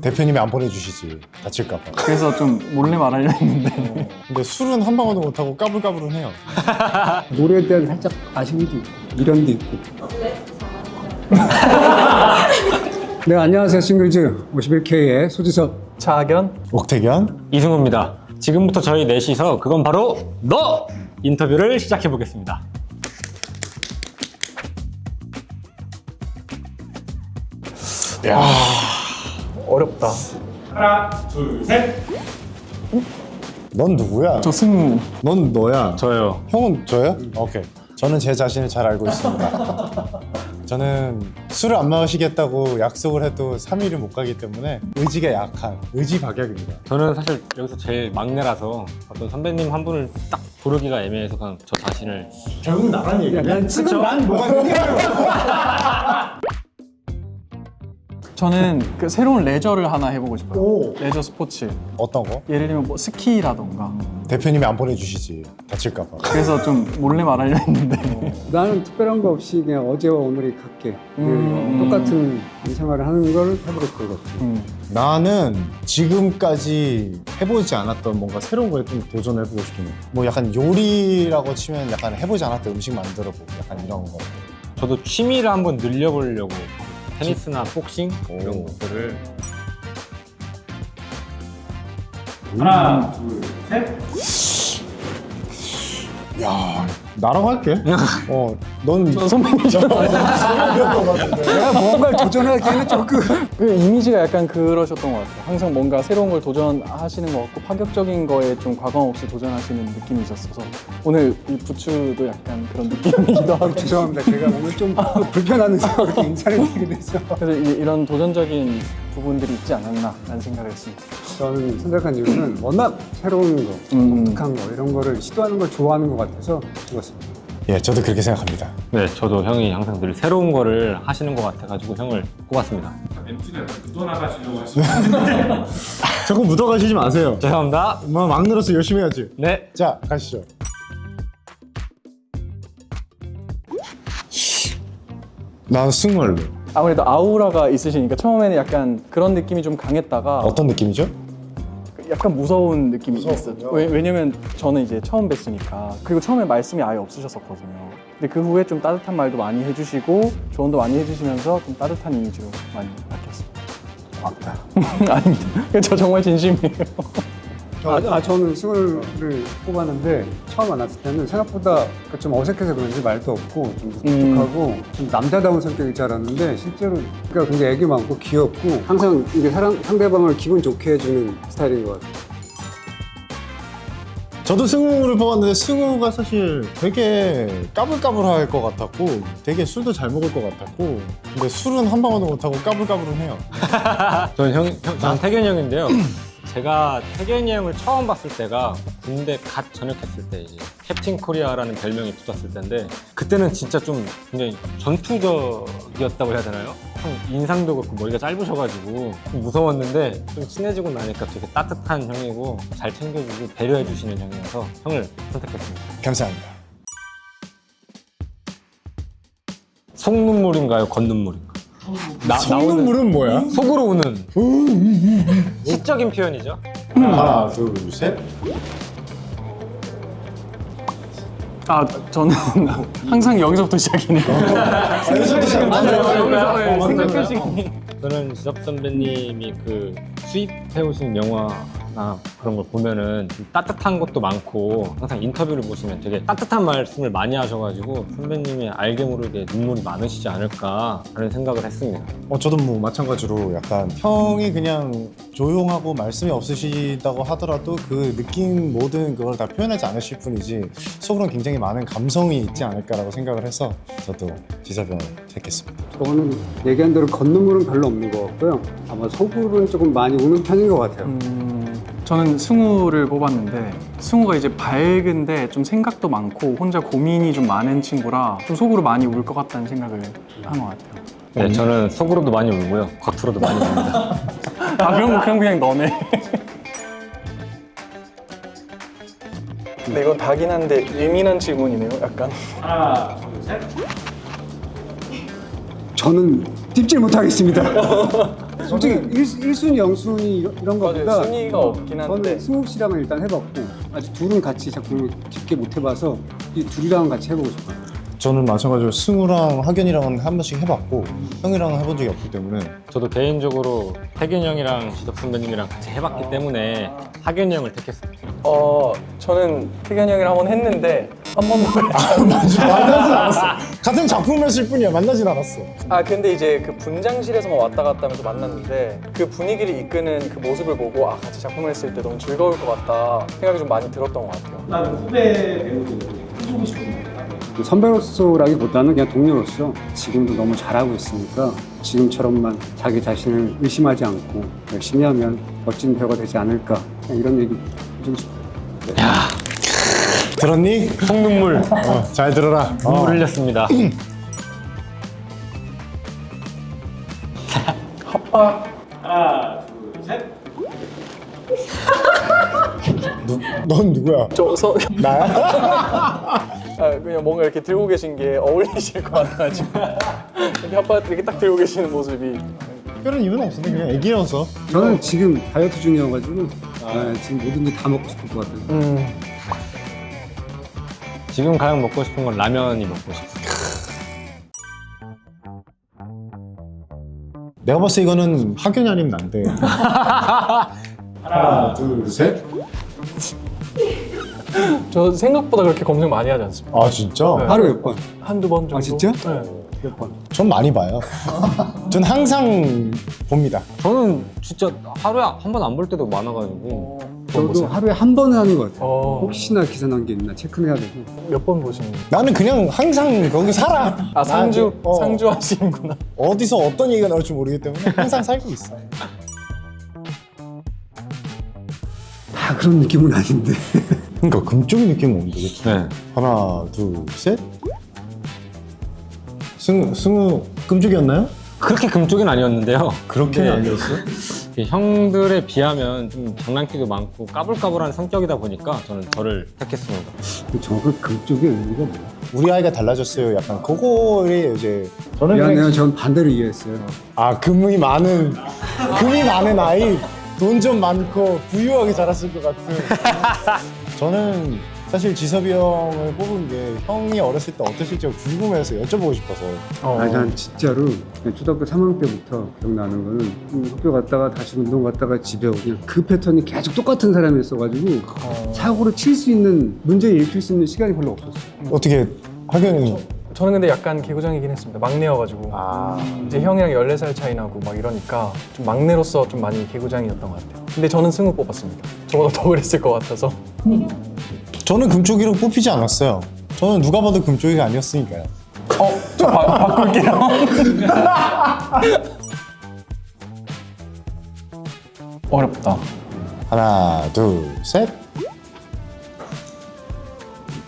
대표님이 안 보내주시지. 다칠까봐. 그래서 좀 몰래 말하려 했는데 근데 술은 한 방울도 못하고 까불까불은 해요. 노래에 대한 살짝 아쉬움도 있고 미련도 있고. 네, 안녕하세요. 싱글즈 51K의 소지섭. 차견 옥태견. 이승우입니다. 지금부터 저희 넷이서 그건 바로 너! 인터뷰를 시작해 보겠습니다. 어렵다. 하나, 둘, 셋! 넌 누구야? 저 승우. 넌 너야. 저요. 형은 저요? 오케이. 저는 제 자신을 잘 알고 있습니다. 저는 술을 안 마시겠다고 약속을 해도 3일을 못 가기 때문에 의지가 약한 의지박약입니다. 저는 사실 여기서 제일 막내라서 어떤 선배님 한 분을 딱 고르기가 애매해서 그냥 저 자신을 결국 나란 얘기야. 난 지금 난 뭐가 저는 그 새로운 레저를 하나 해보고 싶어요. 오. 레저 스포츠. 어떤 거? 예를 들면 뭐 스키라던가. 대표님이 안 보내주시지. 다칠까봐. 그래서 좀 몰래 말하려 했는데 나는 특별한 거 없이 그냥 어제와 오늘이 같게 똑같은 생활을 하는 걸 해볼 것 같아요. 나는 지금까지 해보지 않았던 뭔가 새로운 거에 좀 도전해보고 싶긴 해. 뭐 약간 요리라고 치면 약간 해보지 않았던 음식 만들어보고 약간 이런 거. 저도 취미를 한번 늘려보려고 테니스나 복싱 이런 것들을 하나, 둘, 셋! 야, 나라고 할게. 넌 내가 뭔가를 도전하기에는 조금 그 이미지가 약간 그러셨던 것 같아요. 항상 뭔가 새로운 걸 도전하시는 것 같고 파격적인 거에 좀 과감 없이 도전하시는 느낌이 있었어서 오늘 이 부츠도 약간 그런 느낌이기도 하고 죄송합니다. 제가 오늘 좀 불편한 의사로 이렇게 인사를 드리게 돼서 그래서 이런 도전적인 부분들이 있지 않았나 라는 생각을 했습니다. 저는 선택한 이유는 워낙 새로운 거, 독특한 거 이런 거를 시도하는 걸 좋아하는 것 같아서 찍었습니다. 예, 저도 그렇게 생각합니다. 네, 저도 형이 항상 늘 새로운 거를 하시는 것 같아가지고 형을 꼽았습니다. 멘트가 약간 묻어나가시려고 하시는 자꾸 묻어가시지 마세요. 죄송합니다. 뭐 막내로서 열심히 해야지. 네. 자, 가시죠. 난 승말로. 아무래도 아우라가 있으시니까 처음에는 약간 그런 느낌이 좀 강했다가 어떤 느낌이죠? 약간 무서운 느낌이 있었죠. 왜냐면 저는 이제 처음 뵀으니까. 그리고 처음에 말씀이 아예 없으셨었거든요. 근데 그 후에 좀 따뜻한 말도 많이 해주시고 조언도 많이 해주시면서 좀 따뜻한 이미지로 많이 바뀌었습니다. 맞다. 아닙니다. 저 정말 진심이에요. 저는 승우를 뽑았는데 처음 만났을 때는 생각보다 좀 어색해서 그런지 말도 없고 좀 무뚝뚝하고 좀 남자다운 성격일 줄 알았는데 실제로 그러니까 굉장히 애교 많고 귀엽고 항상 이게 상대방을 기분 좋게 해주는 스타일인 것 같아요. 저도 승우를 뽑았는데 승우가 사실 되게 까불까불할 것 같았고 되게 술도 잘 먹을 것 같았고 근데 술은 한 방울도 못하고 까불까불은 해요. 저는 저는 태견이 형인데요. 제가 태견이 형을 처음 봤을 때가 군대 갓 전역했을 때 이제 캡틴 코리아라는 별명이 붙었을 때인데 그때는 진짜 좀 굉장히 전투적이었다고 해야 되나요? 참 인상도 그렇고 머리가 짧으셔가지고 좀 무서웠는데 좀 친해지고 나니까 되게 따뜻한 형이고 잘 챙겨주고 배려해주시는 형이어서 형을 선택했습니다. 감사합니다. 속눈물인가요? 겉눈물인가요? 속눈물은 뭐야? 속으로 우는 시적인 표현이죠. 하나, 둘, 셋. 아, 저는 항상 여기서부터 시작이네요. 생각할 시간이. 저는 지섭 선배님이 그 수입해오신 영화나 그런 걸 보면은 좀 따뜻한 것도 많고 항상 인터뷰를 보시면 되게 따뜻한 말씀을 많이 하셔가지고 선배님이 알게 모르게 눈물이 많으시지 않을까 하는 생각을 했습니다. 저도 뭐 마찬가지로 약간 형이 그냥 조용하고 말씀이 없으시다고 하더라도 그 느낌 모든 그걸 다 표현하지 않으실 뿐이지 속으로는 굉장히 많은 감성이 있지 않을까라고 생각을 해서 저도 지섭 형을 택했습니다. 저는 얘기한 대로 겉눈물은 별로 없는 것 같고요. 아마 속으로는 조금 많이 우는 편인 것 같아요. 저는 승우를 뽑았는데 승우가 이제 밝은데 좀 생각도 많고 혼자 고민이 좀 많은 친구라 좀 속으로 많이 울 것 같다는 생각을 한 것 같아요. 네, 저는 속으로도 많이 울고요. 겉으로도 많이 웁니다. 아, 그럼 그냥 너네. 근데 이건 다긴 한데 예민한 질문이네요, 약간. 하나, 둘, 셋. 저는 찝질 못하겠습니다. 솔직히 1순위, 0순위 이런 맞아요. 것보다 순위가 없긴 한데. 저는 승욱 씨랑은 일단 해봤고 아직 둘은 같이 작품을 깊게 못 해봐서 이 둘이랑은 같이 해보고 싶어요. 저는 마찬가지로 승우랑 학연이랑은 한 번씩 해봤고 형이랑은 해본 적이 없기 때문에 저도 개인적으로 태균이 형이랑 지덕 선배님이랑 같이 해봤기 때문에 학연이 형을 택했습니다. 저는 태견이 형이랑 한번 했는데 한 번도 만나진 않았어. 같은 작품을 했을 뿐이야. 만나진 않았어. 근데 이제 그 분장실에서만 왔다 갔다 하면서 만났는데 그 분위기를 이끄는 그 모습을 보고 같이 작품을 했을 때 너무 즐거울 것 같다 생각이 좀 많이 들었던 것 같아요. 나는 후배 배우들 해주고 싶은데 선배로서라기보다는 그냥 동료로서 지금도 너무 잘하고 있으니까 지금처럼만 자기 자신을 의심하지 않고 열심히 하면 멋진 배우가 되지 않을까 그냥 이런 얘기 해주고 싶어요. 들었니? 속눈물 잘 들어라. 눈물 흘렸습니다. 하나 둘셋 넌 누구야? 나야? 그냥 뭔가 이렇게 들고 계신 게 어울리실 것 같아가지고 이렇게 핫바 이렇게 딱 들고 계시는 모습이 특별한 이유는 없었는데 그냥 애기여서. 저는 지금 다이어트 중이어가지고 지금 뭐든지 다 먹고 싶을 것 같아요. 지금 가장 먹고 싶은 건 라면이 먹고 싶어요. 내가 봤을 때 이거는 학연이 아니면 난데. 하나, 둘, 셋. 저 생각보다 그렇게 검색 많이 하지 않습니다. 아 진짜? 하루 몇 번? 한두 번 정도? 진짜? 네. 몇 번? 전 많이 봐요. 전 항상 봅니다. 저는 진짜 하루에 한 번 안 볼 때도 많아가지고 저도 하루에 한 번은 하는 것 같아요. 혹시 혹시나 기사 난 게 있나 체크를 해야 되고. 몇 번 보시는 거예요? 나는 그냥 항상 거기 살아. 상주? 나한테, 상주 하시는구나. 어디서 어떤 얘기가 나올지 모르기 때문에 항상 살고 있어. 다 그런 느낌은 아닌데. 그러니까 금쪽이 느낌은 없는데, 그치? 네. 하나, 둘, 셋. 승우 금쪽이었나요? 그렇게 금쪽은 아니었는데요. 그렇게는 근데 아니었어요? 형들에 비하면 좀 장난기도 많고 까불까불한 성격이다 보니까 저는 저를 택했습니다. 정확히 그쪽의 의미가 뭐야? 우리 아이가 달라졌어요. 약간 그거에 이제 저는 미안해요. 전 반대로 이해했어요. 금이 많은 아이, 돈 좀 많고 부유하게 자랐을 것 같은. 저는 사실 지섭이 형을 뽑은 게 형이 어렸을 때 어떠실지 궁금해서 여쭤보고 싶어서. 아니 난 진짜로 그냥 초등학교 3학년 때부터 기억나는 거는 학교 갔다가 다시 운동 갔다가 집에 오고 그냥 그 패턴이 계속 똑같은 사람이었어가지고 사고를 칠 수 있는 문제 일으킬 수 있는 시간이 별로 없었어요. 어떻게 학연이 저는 근데 약간 개구장이긴 했습니다. 막내여가지고 이제 형이랑 14살 차이 나고 막 이러니까 좀 막내로서 좀 많이 개구장이었던 것 같아요. 근데 저는 승우 뽑았습니다. 저보다 더 그랬을 것 같아서. 저는 금쪽이로 뽑히지 않았어요. 저는 누가 봐도 금쪽이가 아니었으니까요. 저 바꿀게요. 어렵다. 하나, 둘, 셋.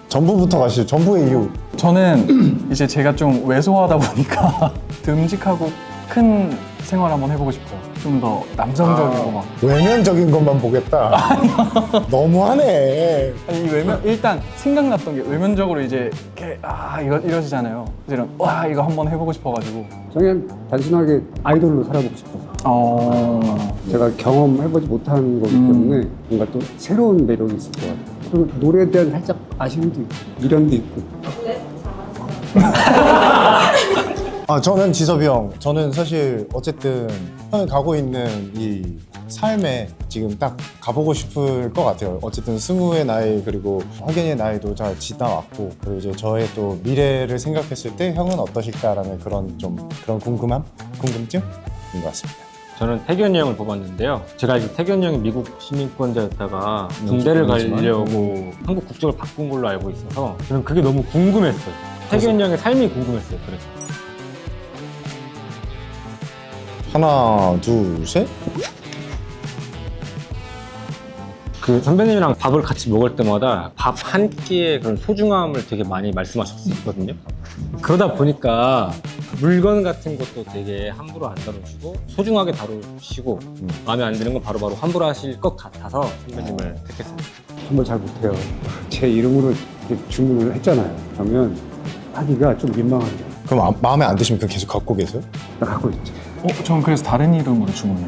전부부터 가시죠. 전부의 이유. 저는 이제 제가 좀 왜소하다 보니까 듬직하고 큰 생활 한번 해보고 싶어요. 좀 더 남성적이고 막. 외면적인 것만 보겠다. 너무하네. 아니 이 외면 일단 생각났던 게 외면적으로 이제 이렇게 이거 이러시잖아요. 그래서 이런 이거 한번 해보고 싶어가지고. 저는 그냥 단순하게 아이돌로 살아보고 싶어서 제가 경험해보지 못한 거기 때문에 뭔가 또 새로운 매력이 있을 것 같아요. 또 노래에 대한 살짝 아쉬움도 있고 미련도 있고. 저는 지섭이 형. 저는 사실 어쨌든 형이 가고 있는 이 삶에 지금 딱 가보고 싶을 것 같아요. 어쨌든 승우의 나이 그리고 학연이의 나이도 다 지나왔고 그리고 이제 저의 또 미래를 생각했을 때 형은 어떠실까라는 그런 궁금증인 것 같습니다. 저는 태균이 형을 뽑았는데요. 제가 알기로 태균이 형이 미국 시민권자였다가 군대를 가려고 한국 국적을 바꾼 걸로 알고 있어서 저는 그게 너무 궁금했어요. 태균이 형의 삶이 궁금했어요. 그래서. 하나, 둘, 셋. 그 선배님이랑 밥을 같이 먹을 때마다 밥 한 끼의 그런 소중함을 되게 많이 말씀하셨거든요. 그러다 보니까 물건 같은 것도 되게 함부로 안 다루시고 소중하게 다루시고 마음에 안 드는 건 바로바로 환불하실 것 같아서 선배님을 택했습니다. 정말 잘 못해요. 제 이름으로 이렇게 주문을 했잖아요. 그러면 하기가 좀 민망하네요. 그럼 마음에 안 드시면 그냥 계속 갖고 계세요? 나 갖고 있죠. 전 그래서 다른 이름으로 주문해요.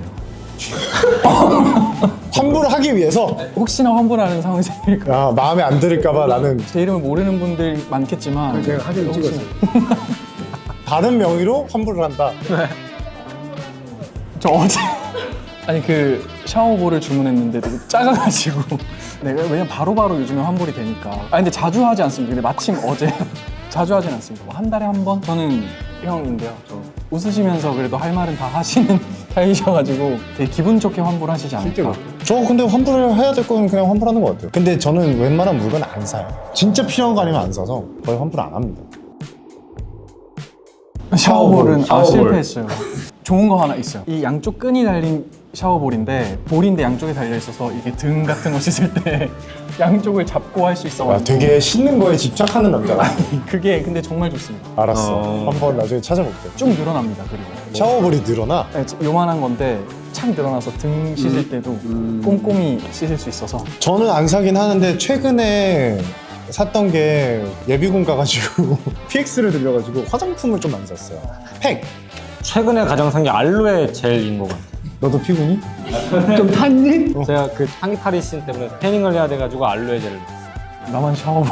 환불하기 위해서 혹시나 환불하는 상황이 생길까. 마음에 안 들을까봐 나는 제 이름을 모르는 분들 많겠지만 제가 사진 찍었어요. 다른 명의로 환불을 한다. 저 어제 아니 그 샤워볼을 주문했는데 되게 작아가지고 내가 왜냐면 바로바로 요즘에 환불이 되니까. 근데 자주 하지 않습니다. 근데 마침 어제 자주 하진 않습니다. 뭐한 달에 한 번? 저는 형인데요. 저 웃으시면서 그래도 할 말은 다 하시는 타입이셔가지고 되게 기분 좋게 환불하시지 않을까. 실제로. 저 근데 환불을 해야 될 거는 그냥 환불하는 것 같아요. 근데 저는 웬만한 물건 안 사요. 진짜 필요한 거 아니면 안 사서 거의 환불 안 합니다. 샤워볼은 샤워볼. 실패했어요. 좋은 거 하나 있어요. 이 양쪽 끈이 달린 샤워볼인데 볼인데 양쪽에 달려 있어서 이게 등 같은 거 씻을 때 양쪽을 잡고 할 수 있어가지고 되게 씻는 거에 집착하는 남자가. 그게 근데 정말 좋습니다. 알았어. 한번 나중에 찾아볼게. 쭉 늘어납니다. 그리고 샤워볼이 늘어나? 네, 요만한 건데 착 늘어나서 등 씻을 때도 꼼꼼히 씻을 수 있어서. 저는 안 사긴 하는데 최근에 샀던 게 예비군 가가지고 PX를 들려가지고 화장품을 좀 많이 샀어요. 팩! 최근에 가장 산 게 알로에 젤인 것 같아요. 너도 피곤이? 좀 탔니? 제가 그 상의탈이 씬 때문에 태닝을 해야 돼가지고 알로에 젤을 나만 샤워볼.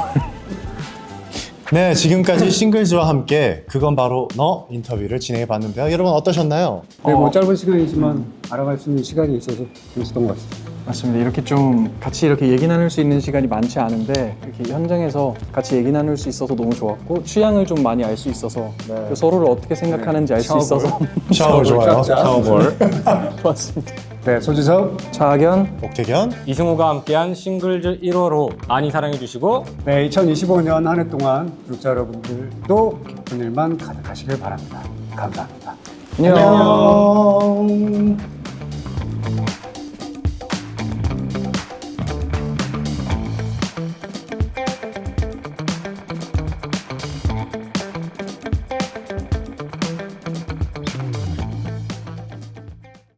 네, 지금까지 싱글즈와 함께 그건 바로 너 인터뷰를 진행해 봤는데요. 여러분 어떠셨나요? 네, 뭐 짧은 시간이지만 알아갈 수 있는 시간이 있어서 재밌었던 것 같습니다. 맞습니다. 이렇게 좀 같이 이렇게 얘기 나눌 수 있는 시간이 많지 않은데 이렇게 현장에서 같이 얘기 나눌 수 있어서 너무 좋았고 취향을 좀 많이 알 수 있어서 그 서로를 어떻게 생각하는지 알 수 있어서 샤워 좋아요. 샤워볼 좋았습니다. 네, 소지섭. 차학연. 옥태견. 이승우가 함께한 싱글즈 1호로 많이 사랑해주시고 네, 2025년 한 해 동안 구독자 여러분들도 기쁜 일만 가득하시길 바랍니다. 감사합니다. 안녕. 안녕.